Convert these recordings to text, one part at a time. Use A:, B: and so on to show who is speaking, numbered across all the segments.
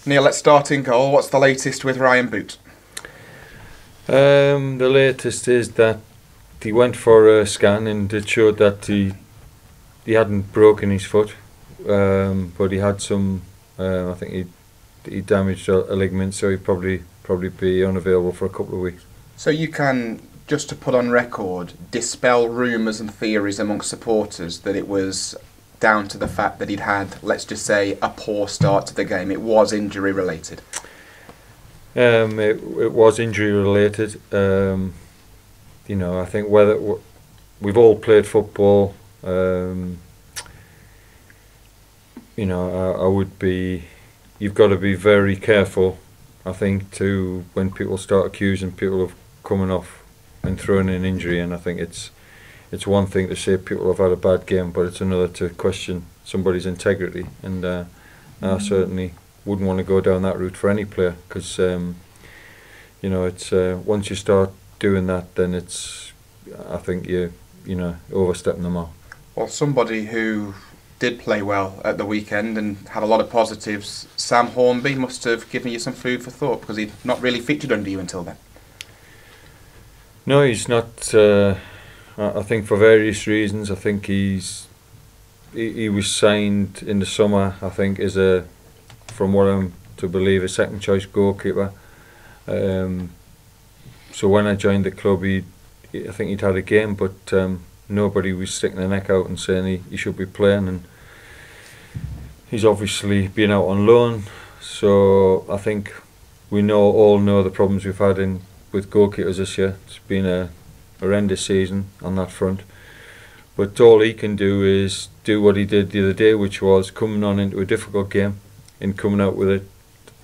A: Neil, let's start in goal. What's the latest with Ryan Boot?
B: The latest is that he went for a scan and it showed that he hadn't broken his foot, but he had some. I think he damaged a ligament, so he'd probably be unavailable for a couple of weeks.
A: So you can, just to put on record, dispel rumours and theories amongst supporters that it was down to the fact that he'd had, let's just say, a poor start to the game. It was injury related.
B: It was injury related. I think whether we've all played football. I would be. You've got to be very careful, I think, to when people start accusing people of coming off and throwing in injury. And I think it's one thing to say people have had a bad game, but it's another to question somebody's integrity. And I certainly wouldn't want to go down that route for any player, because it's once you start doing that, then I think you're overstepping the mark.
A: Well, somebody who did play well at the weekend and had a lot of positives, Sam Hornby, must have given you some food for thought, because he'd not really featured under you until then.
B: No, he's not. I think for various reasons. I think he was signed in the summer, I think, as from what I'm to believe, a second choice goalkeeper. So when I joined the club, I think he'd had a game, but nobody was sticking their neck out and saying he should be playing, and he's obviously been out on loan. So I think we all know the problems we've had with goalkeepers this year. It's been a horrendous season on that front, but all he can do is do what he did the other day, which was coming on into a difficult game and coming out with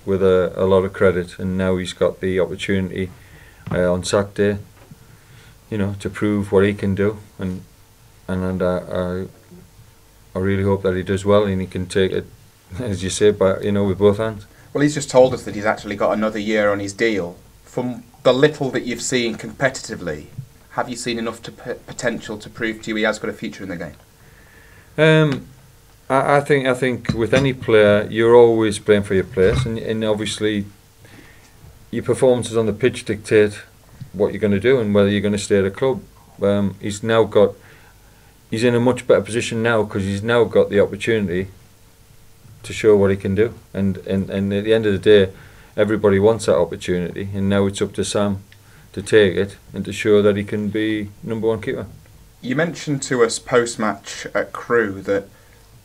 B: a lot of credit. And now he's got the opportunity on Saturday, to prove what he can do, and I really hope that he does well and he can take it, as you say, with both hands.
A: Well, he's just told us that he's actually got another year on his deal. From the little that you've seen competitively, have you seen enough potential to prove to you he has got a future in the game?
B: I think with any player, you're always playing for your place, and obviously your performances on the pitch dictate what you're going to do and whether you're going to stay at a club. He's in a much better position now, because he's now got the opportunity to show what he can do, and at the end of the day, everybody wants that opportunity, and now it's up to Sam to take it and to show that he can be number one keeper.
A: You mentioned to us post-match at Crewe that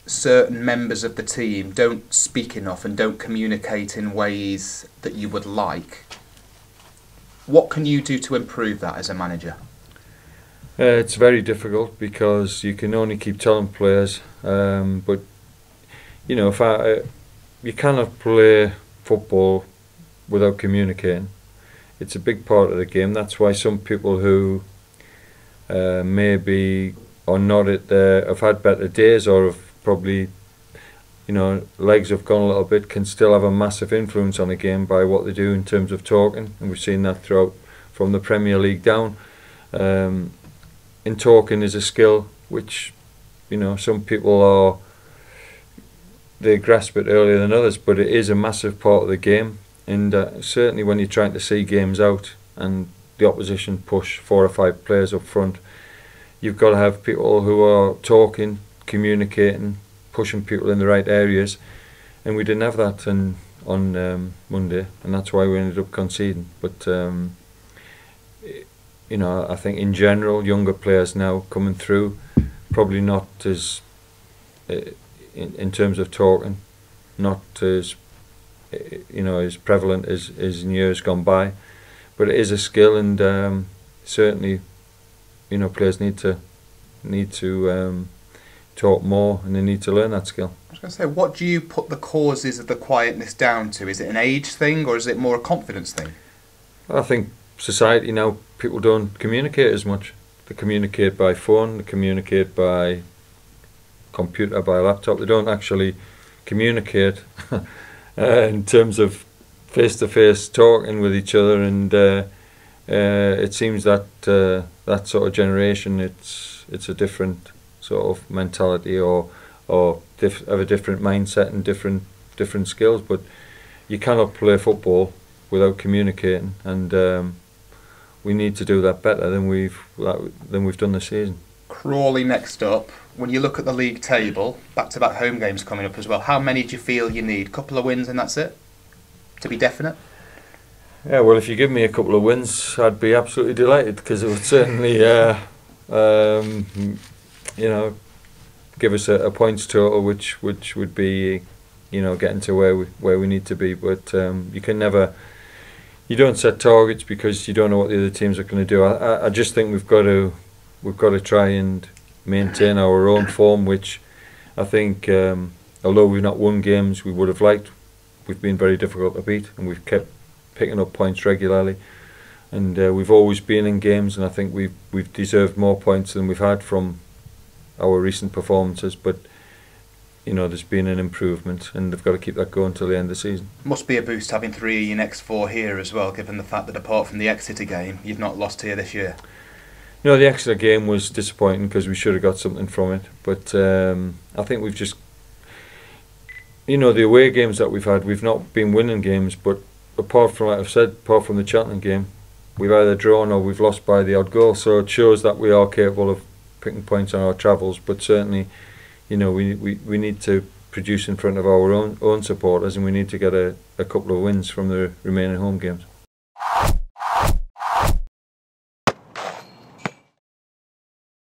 A: certain members of the team don't speak enough and don't communicate in ways that you would like. What can you do to improve that as a manager?
B: It's very difficult, because you can only keep telling players, but you cannot play football without communicating. It's a big part of the game. That's why some people who maybe are not have had better days, or have probably legs have gone a little bit, can still have a massive influence on a game by what they do in terms of talking, and we've seen that throughout from the Premier League down. And talking is a skill which some people they grasp it earlier than others, but it is a massive part of the game. And certainly when you're trying to see games out and the opposition push 4 or 5 players up front, you've got to have people who are talking, communicating, pushing people in the right areas, and we didn't have that on Monday, and that's why we ended up conceding. But I think in general, younger players now coming through, probably not as in terms of talking, not as as prevalent as in years gone by, but it is a skill, and certainly players need to talk more, and they need to learn that skill.
A: I was going to say, what do you put the causes of the quietness down to? Is it an age thing, or is it more a confidence thing?
B: I think society now, people don't communicate as much. They communicate by phone, they communicate by computer, by laptop. They don't actually communicate in terms of face-to-face talking with each other, and it seems that that sort of generation, it's a different sort of mentality, or have a different mindset and different skills. But you cannot play football without communicating, and we need to do that better than we've done this season.
A: Crawley next up. When you look at the league table, back-to-back home games coming up as well, how many do you feel you need? Couple of wins and that's it? To be definite?
B: Yeah, well, if you give me a couple of wins, I'd be absolutely delighted, because it would certainly, give us a points total, which would be, getting to where we need to be. But you don't set targets because you don't know what the other teams are going to do. I just think we've got to try and maintain our own form, which I think, although we've not won games we would have liked, we've been very difficult to beat, and we've kept picking up points regularly, and we've always been in games, and I think we've deserved more points than we've had from our recent performances. But there's been an improvement, and they've got to keep that going till the end of the season.
A: Must be a boost having 3 of your next 4 here as well, given the fact that apart from the Exeter game, you've not lost here this year.
B: The Exeter game was disappointing because we should have got something from it, but I think we've just, the away games that we've had, we've not been winning games, but apart from, like I've said, apart from the Cheltenham game, we've either drawn or we've lost by the odd goal, so it shows that we are capable of picking points on our travels. But certainly, we need to produce in front of our own supporters, and we need to get a couple of wins from the remaining home games.